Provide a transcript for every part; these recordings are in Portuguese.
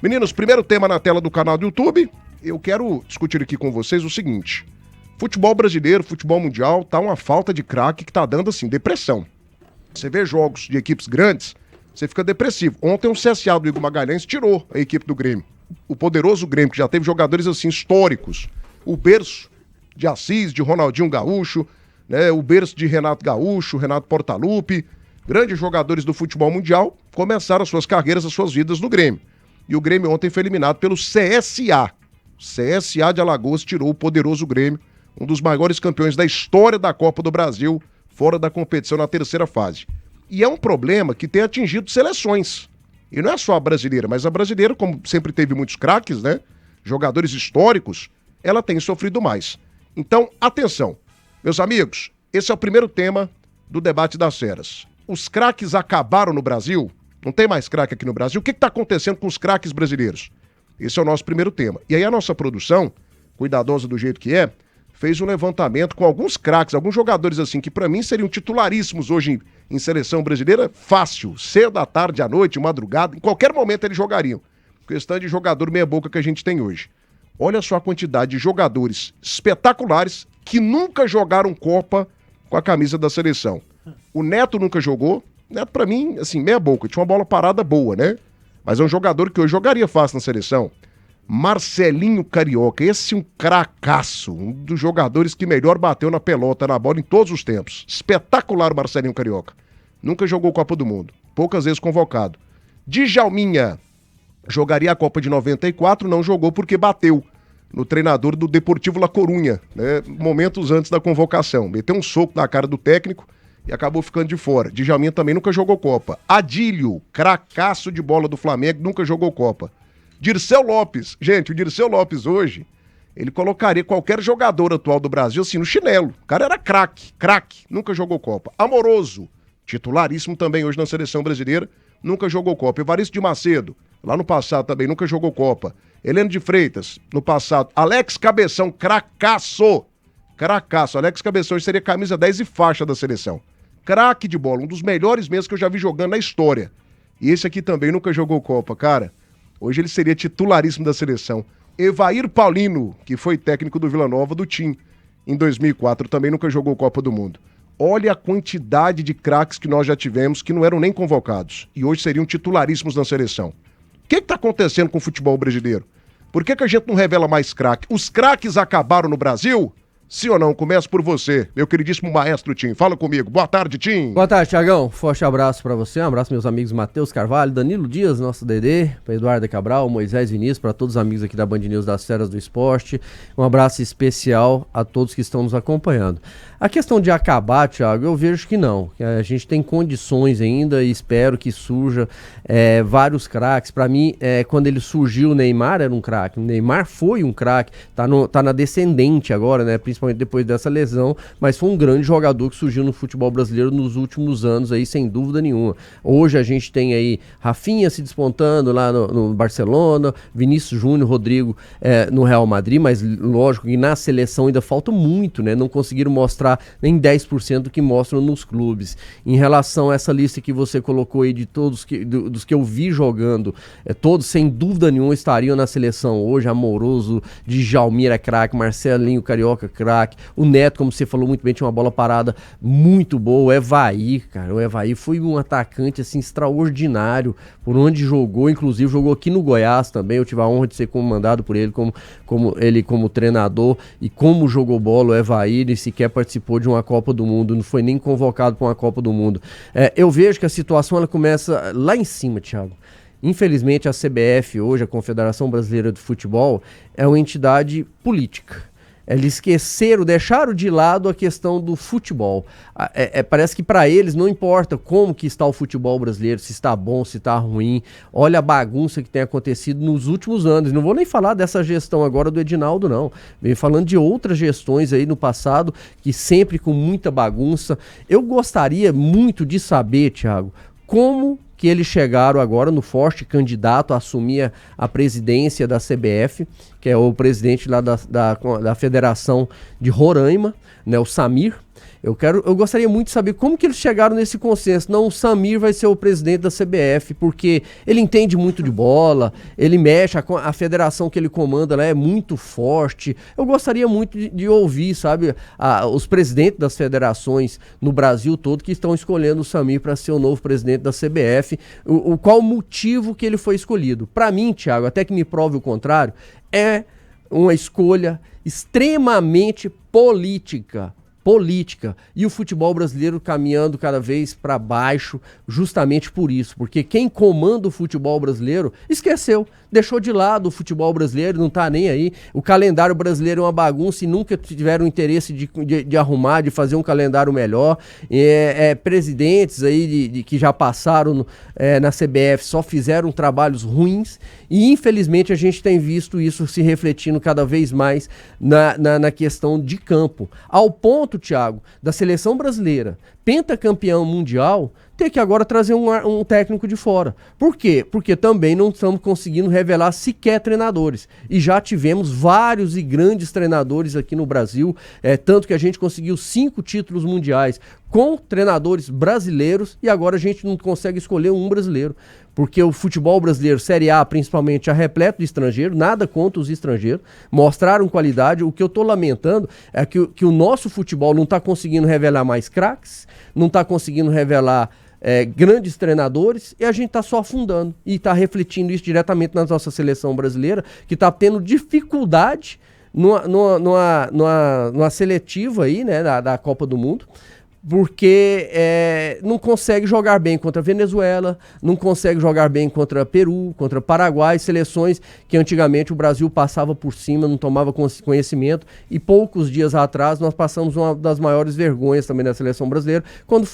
Meninos, primeiro tema na tela do canal do YouTube, eu quero discutir aqui com vocês o seguinte. Futebol brasileiro, futebol mundial, tá uma falta de craque que tá dando, assim, depressão. Você vê jogos de equipes grandes, você fica depressivo. Ontem o CSA do Igor Magalhães tirou a equipe do Grêmio. O poderoso Grêmio, que já teve jogadores, assim, históricos. O berço de Assis, de Ronaldinho Gaúcho, né? O berço de Renato Gaúcho, Renato Portaluppi, grandes jogadores do futebol mundial, começaram as suas carreiras, as suas vidas no Grêmio. E o Grêmio ontem foi eliminado pelo CSA. O CSA de Alagoas tirou o poderoso Grêmio, um dos maiores campeões da história da Copa do Brasil, fora da competição na terceira fase. E é um problema que tem atingido seleções. E não é só a brasileira, mas a brasileira, como sempre teve muitos craques, né? Jogadores históricos, ela tem sofrido mais. Então, atenção. Meus amigos, esse é o primeiro tema do debate das feras. Os craques acabaram no Brasil? Não tem mais craque aqui no Brasil? O que está acontecendo com os craques brasileiros? Esse é o nosso primeiro tema. E aí a nossa produção, cuidadosa do jeito que é, fez um levantamento com alguns craques, alguns jogadores assim, que pra mim seriam titularíssimos hoje em seleção brasileira, fácil, cedo, à tarde, à noite, madrugada, em qualquer momento eles jogariam. Questão de jogador meia boca que a gente tem hoje. Olha só a quantidade de jogadores espetaculares que nunca jogaram Copa com a camisa da seleção. O Neto nunca jogou. Neto, pra mim, assim, meia boca. Tinha uma bola parada boa, né? Mas é um jogador que hoje jogaria fácil na seleção. Marcelinho Carioca. Esse é um cracaço. Um dos jogadores que melhor bateu na pelota, na bola, em todos os tempos. Espetacular o Marcelinho Carioca. Nunca jogou Copa do Mundo. Poucas vezes convocado. Djalminha. Jogaria a Copa de 94, não jogou porque bateu no treinador do Deportivo La Coruña, né, momentos antes da convocação. Meteu um soco na cara do técnico e acabou ficando de fora. Djalminha também nunca jogou Copa. Adílio, cracaço de bola do Flamengo, nunca jogou Copa. Dirceu Lopes, gente, o Dirceu Lopes hoje, ele colocaria qualquer jogador atual do Brasil assim no chinelo. O cara era craque, nunca jogou Copa. Amoroso, titularíssimo também hoje na seleção brasileira, nunca jogou Copa. Evaristo de Macedo, lá no passado também, nunca jogou Copa. Heleno de Freitas, no passado. Alex Cabeção, cracaço. Alex Cabeção hoje seria camisa 10 e faixa da seleção. Craque de bola, um dos melhores mesmo que eu já vi jogando na história. E esse aqui também nunca jogou Copa, cara. Hoje ele seria titularíssimo da seleção. Evair Paulino, que foi técnico do Vila Nova, do TIM, em 2004, também nunca jogou Copa do Mundo. Olha a quantidade de craques que nós já tivemos que não eram nem convocados. E hoje seriam titularíssimos na seleção. O que está acontecendo com o futebol brasileiro? Por que a gente não revela mais craque? Os craques acabaram no Brasil? Sim ou não? Começo por você, meu queridíssimo maestro Tim. Fala comigo. Boa tarde, Tim. Boa tarde, Thiagão. Forte abraço pra você. Um abraço meus amigos Matheus Carvalho, Danilo Dias, nosso Dedê, pra Eduardo Cabral, Moisés Vinícius, pra todos os amigos aqui da Band News das Feras do Esporte. Um abraço especial a todos que estão nos acompanhando. A questão de acabar, Thiago, eu vejo que não. A gente tem condições ainda e espero que surja vários craques. Pra mim, quando ele surgiu, o Neymar era um craque. O Neymar foi um craque. Tá na descendente agora, né? Principalmente depois dessa lesão, mas foi um grande jogador que surgiu no futebol brasileiro nos últimos anos aí, sem dúvida nenhuma. Hoje a gente tem aí Rafinha se despontando lá no Barcelona, Vinícius Júnior, Rodrigo no Real Madrid, mas lógico que na seleção ainda falta muito, né? Não conseguiram mostrar nem 10% do que mostram nos clubes. Em relação a essa lista que você colocou aí de todos dos que eu vi jogando, todos sem dúvida nenhuma estariam na seleção hoje. Amoroso, Djalmir é craque, Marcelinho Carioca craque, o Neto, como você falou muito bem, tinha uma bola parada muito boa. O Evair, cara, o Evair foi um atacante assim extraordinário por onde jogou, inclusive jogou aqui no Goiás também. Eu tive a honra de ser comandado por ele como treinador, e como jogou bola o Evair, ele sequer participou de uma Copa do Mundo, não foi nem convocado para uma Copa do Mundo. Eu vejo que a situação ela começa lá em cima, Thiago. Infelizmente a CBF hoje, a Confederação Brasileira de Futebol, é uma entidade política. Eles esqueceram, deixaram de lado a questão do futebol. Parece que para eles não importa como que está o futebol brasileiro, se está bom, se está ruim. Olha a bagunça que tem acontecido nos últimos anos. Não vou nem falar dessa gestão agora do Edinaldo, não. Venho falando de outras gestões aí no passado, que sempre com muita bagunça. Eu gostaria muito de saber, Thiago, como que eles chegaram agora no forte candidato a assumir a presidência da CBF, que é o presidente lá da Federação de Roraima, né, o Samir. Eu gostaria muito de saber como que eles chegaram nesse consenso. Não, o Samir vai ser o presidente da CBF, porque ele entende muito de bola, ele mexe, a federação que ele comanda lá é muito forte. Eu gostaria muito de ouvir, sabe, os presidentes das federações no Brasil todo que estão escolhendo o Samir para ser o novo presidente da CBF. Qual o motivo que ele foi escolhido? Para mim, Thiago, até que me prove o contrário, é uma escolha extremamente política, e o futebol brasileiro caminhando cada vez para baixo justamente por isso, porque quem comanda o futebol brasileiro esqueceu, deixou de lado o futebol brasileiro, não tá nem aí. O calendário brasileiro é uma bagunça e nunca tiveram interesse de arrumar, de fazer um calendário melhor. Presidentes aí que já passaram na CBF só fizeram trabalhos ruins e infelizmente a gente tem visto isso se refletindo cada vez mais na questão de campo, ao ponto, Thiago, da seleção brasileira, pentacampeão mundial, ter que agora trazer um técnico de fora. Por quê? Porque também não estamos conseguindo revelar sequer treinadores. E já tivemos vários e grandes treinadores aqui no Brasil, tanto que a gente conseguiu 5 títulos mundiais com treinadores brasileiros e agora a gente não consegue escolher um brasileiro. Porque o futebol brasileiro, Série A principalmente, é repleto de estrangeiro, nada contra os estrangeiros, mostraram qualidade. O que eu estou lamentando é que o nosso futebol não está conseguindo revelar mais craques, não está conseguindo revelar grandes treinadores, e a gente está só afundando. E está refletindo isso diretamente na nossa seleção brasileira, que está tendo dificuldade numa seletiva aí, né, da Copa do Mundo, porque não consegue jogar bem contra a Venezuela, não consegue jogar bem contra Peru, contra Paraguai, seleções que antigamente o Brasil passava por cima, não tomava conhecimento, e poucos dias atrás nós passamos uma das maiores vergonhas também da seleção brasileira, quando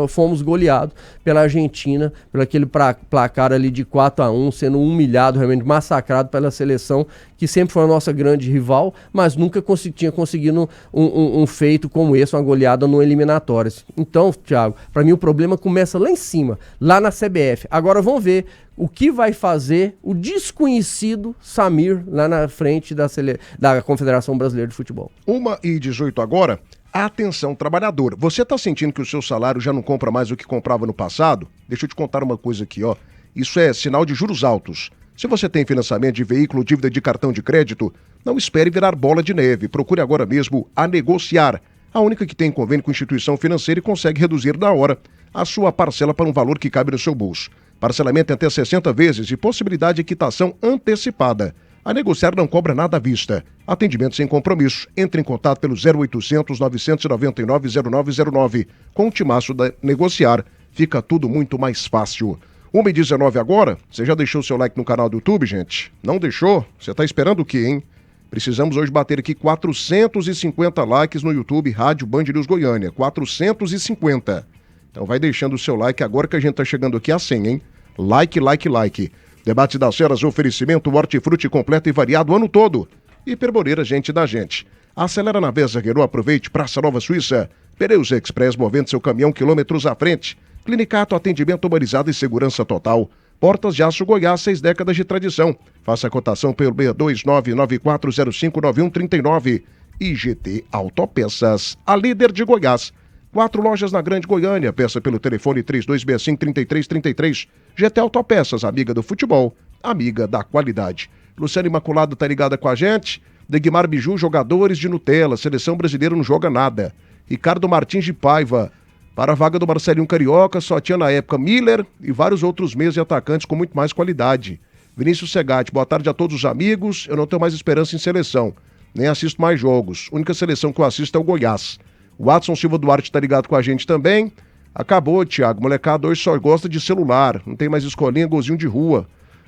fomos goleados pela Argentina, pelo aquele placar ali de 4-1, sendo humilhado, realmente massacrado pela seleção, que sempre foi a nossa grande rival, mas nunca tinha conseguido um feito como esse, uma goleada no eliminatório. Então, Thiago, para mim o problema começa lá em cima, lá na CBF. Agora vamos ver o que vai fazer o desconhecido Samir lá na frente da Confederação Brasileira de Futebol. 1h18 agora. Atenção, trabalhador. Você está sentindo que o seu salário já não compra mais o que comprava no passado? Deixa eu te contar uma coisa aqui, ó. Isso é sinal de juros altos. Se você tem financiamento de veículo, dívida de cartão de crédito, não espere virar bola de neve. Procure agora mesmo a Negociar, a única que tem convênio com instituição financeira e consegue reduzir na hora a sua parcela para um valor que cabe no seu bolso. Parcelamento em até 60 vezes e possibilidade de quitação antecipada. A Negociar não cobra nada à vista. Atendimento sem compromisso. Entre em contato pelo 0800 999 0909. Com o timaço da Negociar, fica tudo muito mais fácil. 1h19 agora. Você já deixou seu like no canal do YouTube, gente? Não deixou? Você tá esperando o quê, hein? Precisamos hoje bater aqui 450 likes no YouTube Rádio Band News Goiânia. 450. Então vai deixando o seu like agora que a gente tá chegando aqui a 100, hein? Like, like, like. Debate das Feras, oferecimento hortifruti completo e variado o ano todo. Hiperboreira, gente da gente. Acelera na Vesa Renault, aproveite Praça Nova Suíça. Pneus Express, movendo seu caminhão quilômetros à frente. Clinicato, atendimento humanizado e segurança total. Portas de Aço Goiás, 6 décadas de tradição. Faça a cotação pelo 62994059139. IGT Autopeças, a líder de Goiás. 4 lojas na Grande Goiânia. Peça pelo telefone 3265-3333. GT Autopeças, amiga do futebol, amiga da qualidade. Luciana Imaculado tá ligada com a gente. Degmar Biju, jogadores de Nutella. Seleção brasileira não joga nada. Ricardo Martins de Paiva. Para a vaga do Marcelinho Carioca, só tinha na época Miller e vários outros meios e atacantes com muito mais qualidade. Vinícius Segatti, boa tarde a todos os amigos. Eu não tenho mais esperança em seleção, nem assisto mais jogos. A única seleção que eu assisto é o Goiás. O Watson Silva Duarte tá ligado com a gente também. Acabou, Thiago. Molecada hoje só gosta de celular. Não tem mais escolinha, golzinho de rua.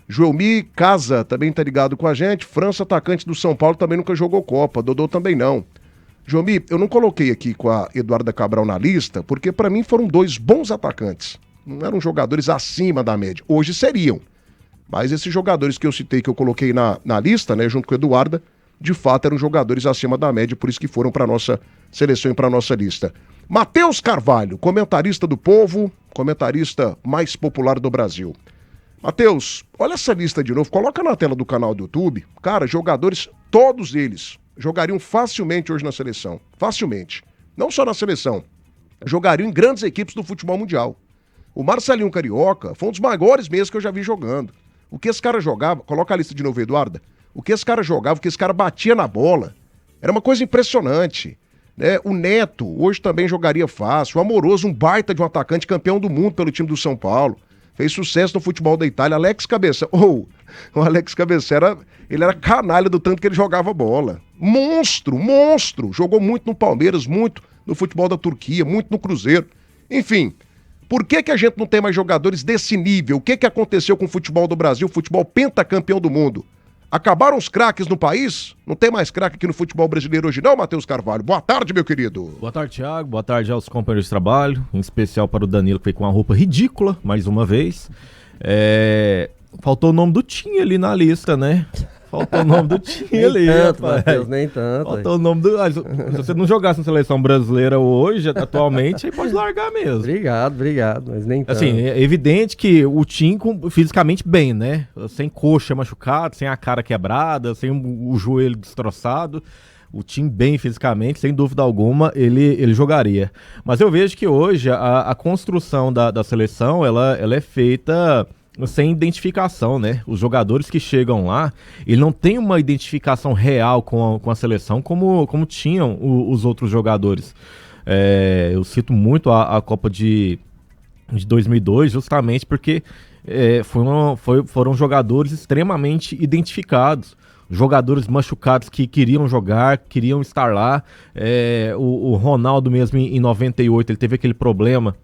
Joelmi Casa também tá ligado com a gente. França, atacante do São Paulo, também nunca jogou Copa. Dodô também não. Joelmi, eu não coloquei aqui com a Eduarda Cabral na lista, porque para mim foram 2 bons atacantes. Não eram jogadores acima da média. Hoje seriam. Mas esses jogadores que eu citei, que eu coloquei na lista, né, junto com a Eduarda, de fato eram jogadores acima da média, por isso que foram para nossa seleção e para nossa lista. Matheus Carvalho, comentarista do Povo, comentarista mais popular do Brasil. Matheus, olha essa lista de novo, coloca na tela do canal do YouTube. Cara, jogadores, todos eles, jogariam facilmente hoje na seleção. Facilmente. não só na seleção, jogariam em grandes equipes do futebol mundial. O Marcelinho Carioca foi um dos maiores mesmo que eu já vi jogando. O que esse cara jogava, coloca a lista de novo, Eduarda, o que esse cara jogava, o que esse cara batia na bola, era uma coisa impressionante. Né? O Neto hoje também jogaria fácil, o Amoroso, um baita de um atacante, campeão do mundo pelo time do São Paulo, fez sucesso no futebol da Itália. Alex Cabeça, o Alex Cabeça ele era canalha do tanto que ele jogava bola. Monstro, jogou muito no Palmeiras, muito no futebol da Turquia, muito no Cruzeiro. Enfim, por que a gente não tem mais jogadores desse nível? O que aconteceu com o futebol do Brasil, o futebol pentacampeão do mundo? Acabaram os craques no país? Não tem mais craque aqui no futebol brasileiro hoje não, Matheus Carvalho? Boa tarde, meu querido. Boa tarde, Thiago. Boa tarde aos companheiros de trabalho, em especial para o Danilo, que veio com uma roupa ridícula, mais uma vez. Faltou o nome do Tim ali na lista, né? Faltou o nome do Tim ali, tanto, rapaz. Matheus, nem tanto. Faltou o nome do... Se você não jogasse na seleção brasileira hoje, atualmente, aí pode largar mesmo. Obrigado, mas nem tanto. Assim, é evidente que o Tim fisicamente bem, né? Sem coxa machucada, sem a cara quebrada, sem o joelho destroçado. O Tim bem fisicamente, sem dúvida alguma, ele jogaria. Mas eu vejo que hoje a construção da seleção, ela é feita sem identificação, né? Os jogadores que chegam lá, ele não tem uma identificação real com a seleção como tinham os outros jogadores. Eu cito muito a Copa de 2002, justamente porque foram jogadores extremamente identificados. Jogadores machucados que queriam jogar, queriam estar lá. O Ronaldo mesmo em 98, ele teve aquele problema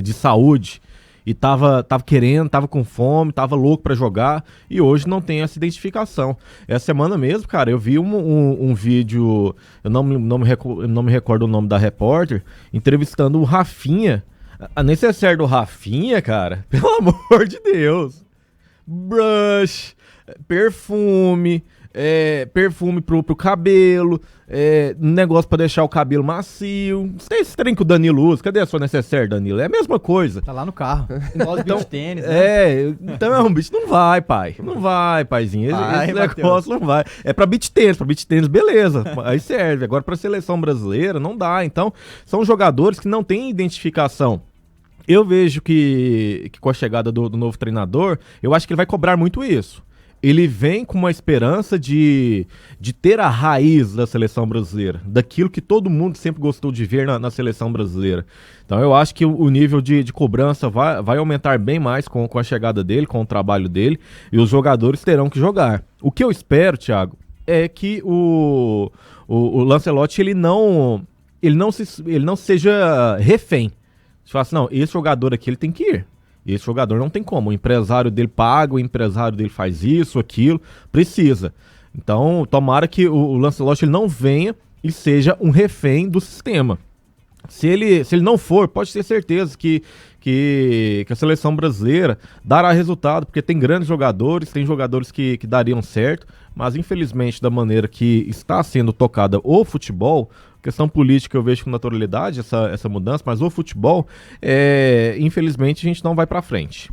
de saúde e tava querendo, tava com fome, tava louco pra jogar, e hoje não tem essa identificação. Essa semana mesmo, cara, eu vi um vídeo, eu não me recordo o nome da repórter, entrevistando o Rafinha. A necessaire do Rafinha, cara, pelo amor de Deus. Brush, perfume pro cabelo, negócio pra deixar o cabelo macio. Esse trem que o Danilo usa, cadê a sua necessaire, Danilo? É a mesma coisa. Tá lá no carro. Igual de tênis, né? Então, bicho, não vai, pai. Não vai, paizinho. Esse negócio não vai. É pra beach tênis, beleza. Aí serve. Agora pra seleção brasileira, não dá. Então, são jogadores que não têm identificação. Eu vejo que com a chegada do novo treinador, eu acho que ele vai cobrar muito isso. Ele vem com uma esperança de ter a raiz da seleção brasileira, daquilo que todo mundo sempre gostou de ver na seleção brasileira. Então eu acho que o nível de cobrança vai aumentar bem mais com a chegada dele, com o trabalho dele, e os jogadores terão que jogar. O que eu espero, Thiago, é que o Lancelotti ele não seja refém. Você fala assim, não, esse jogador aqui ele tem que ir. Esse jogador não tem como. O empresário dele paga, o empresário dele faz isso, aquilo, precisa. Então, tomara que o Lancelotti ele não venha e seja um refém do sistema. Se ele não for, pode ter certeza que a seleção brasileira dará resultado, porque tem grandes jogadores, tem jogadores que dariam certo, mas infelizmente da maneira que está sendo tocada o futebol, questão política eu vejo com naturalidade essa mudança, mas o futebol, infelizmente a gente não vai pra frente.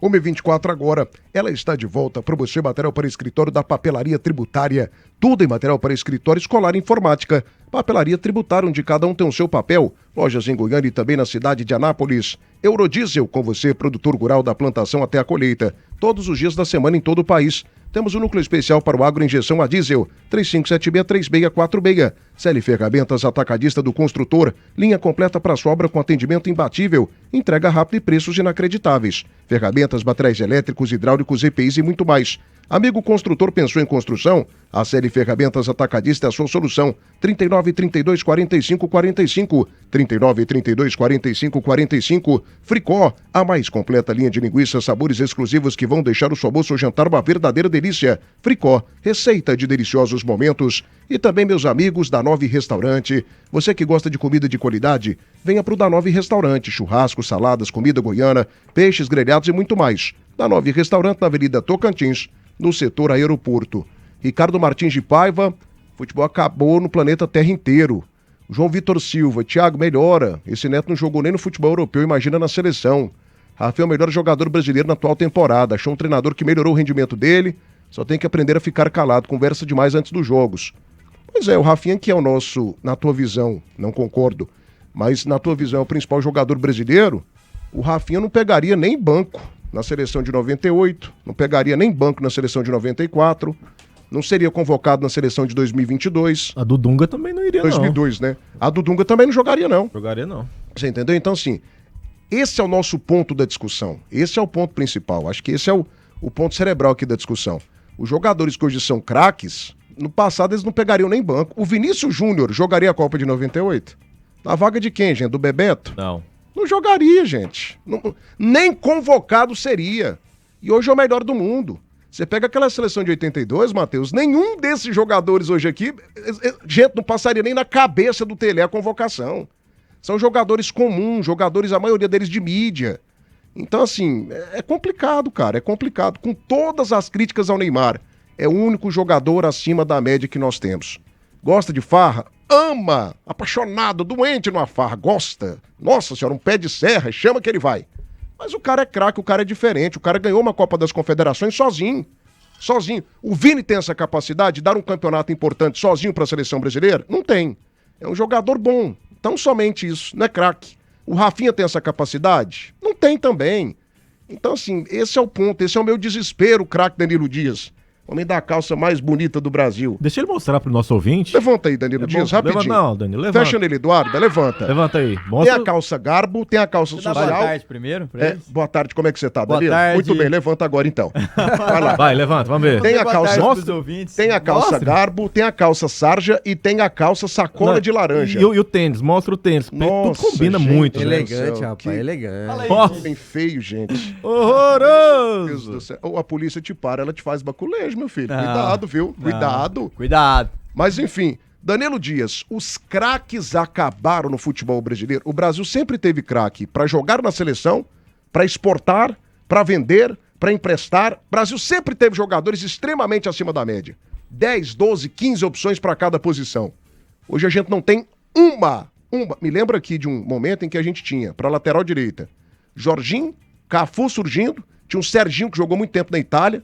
1h24 agora, ela está de volta para você, material para escritório da Papelaria Tributária, tudo em material para escritório escolar e informática. Papelaria Tributária, onde cada um tem o seu papel, lojas em Goiânia e também na cidade de Anápolis. Eurodiesel, com você, produtor rural da plantação até a colheita, todos os dias da semana em todo o país. Temos um núcleo especial para o agroinjeção a diesel, 3576-3646. CL Ferramentas, atacadista do construtor, linha completa para sua obra com atendimento imbatível, entrega rápida e preços inacreditáveis. Ferramentas, materiais elétricos, hidráulicos, EPIs e muito mais. Amigo construtor, pensou em construção? A CL Ferramentas Atacadista é a sua solução. 3932-4545, 3932-4545. Fricó, a mais completa linha de linguiças, sabores exclusivos que vão deixar o seu almoço ou jantar uma verdadeira delícia. Fricó, receita de deliciosos momentos. E também, meus amigos, da Nove Restaurante. Você que gosta de comida de qualidade, venha para o da Nove Restaurante. Churrasco, saladas, comida goiana, peixes grelhados e muito mais. Da Nove Restaurante, na Avenida Tocantins, no setor aeroporto. Ricardo Martins de Paiva, futebol acabou no planeta Terra inteiro. João Vitor Silva, Thiago, melhora. Esse Neto não jogou nem no futebol europeu, imagina na seleção. Rafael, melhor jogador brasileiro na atual temporada. Achou um treinador que melhorou o rendimento dele, só tem que aprender a ficar calado, conversa demais antes dos jogos. Pois é, o Rafinha que é o nosso, na tua visão, não concordo, mas na tua visão é o principal jogador brasileiro, o Rafinha não pegaria nem banco na seleção de 98, não pegaria nem banco na seleção de 94, não seria convocado na seleção de 2022. A do Dunga também não iria 2002, né? A do Dunga também não jogaria não. Jogaria não. Você entendeu? Então, assim, esse é o nosso ponto da discussão. Esse é o ponto principal. Acho que esse é o ponto cerebral aqui da discussão. Os jogadores que hoje são craques, no passado eles não pegariam nem banco. O Vinícius Júnior jogaria a Copa de 98? Na vaga de quem, gente? Do Bebeto? Não. Não jogaria, gente. Nem convocado seria. E hoje é o melhor do mundo. Você pega aquela seleção de 82, Matheus, nenhum desses jogadores hoje aqui, gente, não passaria nem na cabeça do Tele a convocação. São jogadores comuns, jogadores, a maioria deles de mídia. Então, assim, é complicado, cara, é complicado. Com todas as críticas ao Neymar, é o único jogador acima da média que nós temos. Gosta de farra? Ama! Apaixonado, doente numa farra, gosta. Nossa senhora, um pé de serra, chama que ele vai. Mas o cara é craque, o cara é diferente, o cara ganhou uma Copa das Confederações sozinho. Sozinho. O Vini tem essa capacidade de dar um campeonato importante sozinho para a seleção brasileira? Não tem. É um jogador bom. Então somente isso, não é craque. O Rafinha tem essa capacidade? Não tem também. Então assim, esse é o ponto, esse é o meu desespero, craque Danilo Dias. Homem da calça mais bonita do Brasil. Deixa ele mostrar pro nosso ouvinte. Levanta aí, Danilo Dias, rapidinho. Não, Danilo, levanta. Fecha nele, Eduardo, levanta. Levanta aí. Mostra... Tem a calça garbo, tem a calça social. Boa tarde primeiro. Boa tarde, como é que você tá, Danilo? Boa tarde. Muito bem, levanta agora então. Vai lá. Vai, levanta, vamos ver. Tem a calça, tem a calça Mostra. garbo, tem a calça sarja e tem a calça sacola de laranja. E o tênis, mostra o tênis. Nossa, tudo combina gente, muito, né? Elegante, céu, rapaz, que- elegante. Nossa, Bem feio, gente. Deus horroroso. do céu. Ou a polícia te para, ela te faz baculejo, meu filho. Não. Cuidado, viu? Cuidado. Cuidado. Mas enfim, Danilo Dias, os craques acabaram no futebol brasileiro. O Brasil sempre teve craque para jogar na seleção, para exportar, para vender, para emprestar. O Brasil sempre teve jogadores extremamente acima da média. 10, 12, 15 opções para cada posição. Hoje a gente não tem uma. Me lembro aqui de um momento em que a gente tinha, para lateral direita, Jorginho, Cafu surgindo, tinha um Serginho que jogou muito tempo na Itália,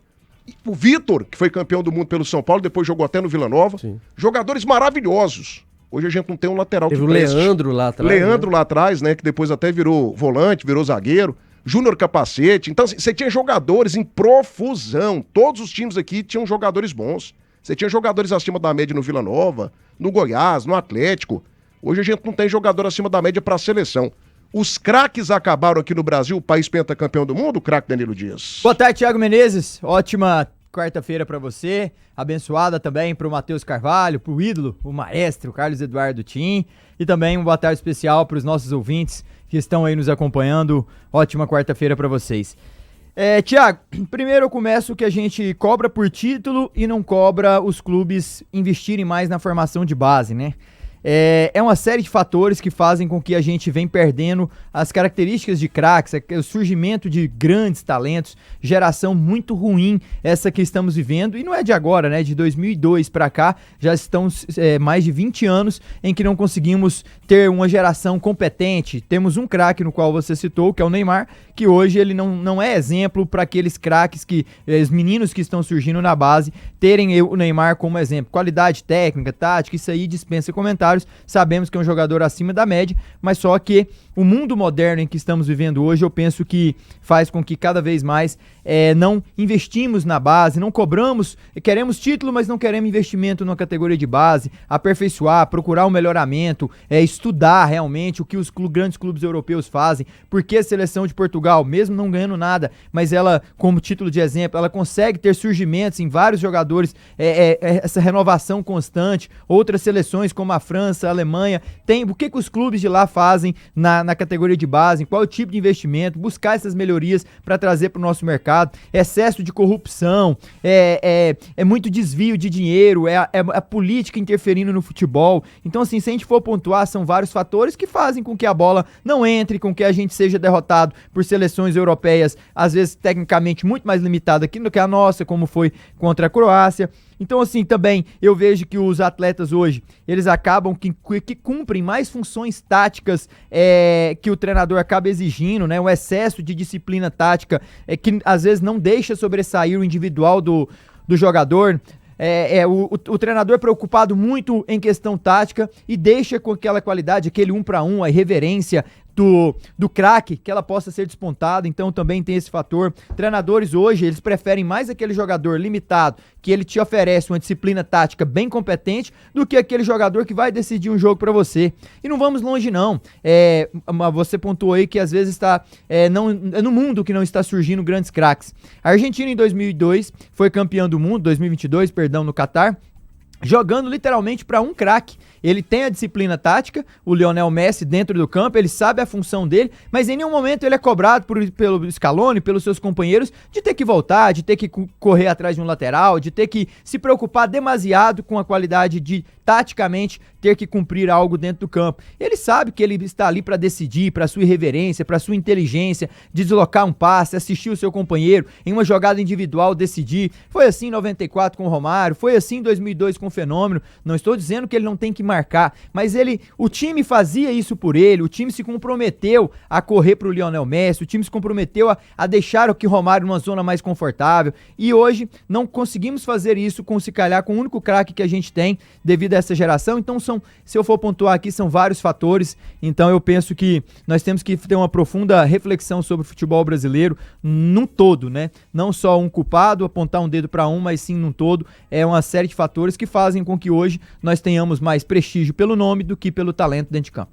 o Vitor, que foi campeão do mundo pelo São Paulo, depois jogou até no Vila Nova. Sim. Jogadores maravilhosos. Hoje a gente não tem um lateral Teve que o preste. Leandro lá atrás. Leandro lá atrás, né? Que depois até virou volante, virou zagueiro. Júnior Capacete. Então, assim, você tinha jogadores em profusão. Todos os times aqui tinham jogadores bons. Você tinha jogadores acima da média no Vila Nova, no Goiás, no Atlético. Hoje a gente não tem jogador acima da média para a seleção. Os craques acabaram aqui no Brasil, o país pentacampeão do mundo, o craque Danilo Dias. Boa tarde, Thiago Menezes. Ótima quarta-feira pra você. Abençoada também pro Matheus Carvalho, pro ídolo, o maestro Carlos Eduardo Tim. E também uma boa tarde especial pros nossos ouvintes que estão aí nos acompanhando. Ótima quarta-feira pra vocês. Thiago, primeiro eu começo que a gente cobra por título e não cobra os clubes investirem mais na formação de base, né? É uma série de fatores que fazem com que a gente venha perdendo as características de craques, o surgimento de grandes talentos, geração muito ruim essa que estamos vivendo, e não é de agora, né? De 2002 para cá, já estão mais de 20 anos em que não conseguimos ter uma geração competente. Temos um craque no qual você citou, que é o Neymar, que hoje ele não é exemplo para aqueles craques os meninos que estão surgindo na base, terem o Neymar como exemplo. Qualidade técnica, tática, isso aí dispensa comentários. Sabemos que é um jogador acima da média, mas só que o mundo moderno em que estamos vivendo hoje, eu penso que faz com que cada vez mais não investimos na base, não cobramos, queremos título, mas não queremos investimento na categoria de base, aperfeiçoar, procurar um melhoramento, estudar realmente o que os grandes clubes europeus fazem, porque a seleção de Portugal, mesmo não ganhando nada, mas ela, como título de exemplo, ela consegue ter surgimentos em vários jogadores, essa renovação constante. Outras seleções como a França, a Alemanha, o que os clubes de lá fazem na categoria de base, qual é o tipo de investimento, buscar essas melhorias para trazer para o nosso mercado. Excesso de corrupção, muito desvio de dinheiro, a política interferindo no futebol. Então, assim, se a gente for pontuar, são vários fatores que fazem com que a bola não entre, com que a gente seja derrotado por seleções europeias, às vezes tecnicamente muito mais limitada do que a nossa, como foi contra a Croácia. Então, assim, também eu vejo que os atletas hoje, eles acabam que cumprem mais funções táticas que o treinador acaba exigindo, né? O excesso de disciplina tática que às vezes não deixa sobressair o individual do jogador. o treinador preocupado muito em questão tática e deixa com aquela qualidade, aquele 1 para 1, a irreverência do craque, que ela possa ser despontada, então também tem esse fator. Treinadores hoje, eles preferem mais aquele jogador limitado, que ele te oferece uma disciplina tática bem competente, do que aquele jogador que vai decidir um jogo pra você. E não vamos longe não, você pontuou aí que às vezes está no mundo que não está surgindo grandes craques. A Argentina em 2022 foi campeã do mundo, 2022, perdão, no Catar, jogando literalmente para um craque. Ele tem a disciplina tática, o Lionel Messi dentro do campo, ele sabe a função dele, mas em nenhum momento ele é cobrado pelo Scaloni, pelos seus companheiros, de ter que voltar, de ter que correr atrás de um lateral, de ter que se preocupar demasiado com a qualidade de, taticamente, ter que cumprir algo dentro do campo. Ele sabe que ele está ali para decidir, para sua irreverência, para sua inteligência, de deslocar um passe, assistir o seu companheiro, em uma jogada individual decidir. Foi assim em 94 com o Romário, foi assim em 2002 com o Fenômeno. Não estou dizendo que ele não tem que marcar, mas o time fazia isso por ele, o time se comprometeu a correr pro Lionel Messi, o time se comprometeu a deixar o que Romário numa zona mais confortável, e hoje não conseguimos fazer isso se calhar com o único craque que a gente tem devido a essa geração. Então se eu for pontuar aqui, são vários fatores. Então eu penso que nós temos que ter uma profunda reflexão sobre o futebol brasileiro num todo, né? Não só um culpado, apontar um dedo para um, mas sim num todo. É uma série de fatores que fazem com que hoje nós tenhamos mais prestígio pelo nome do que pelo talento dentro de campo.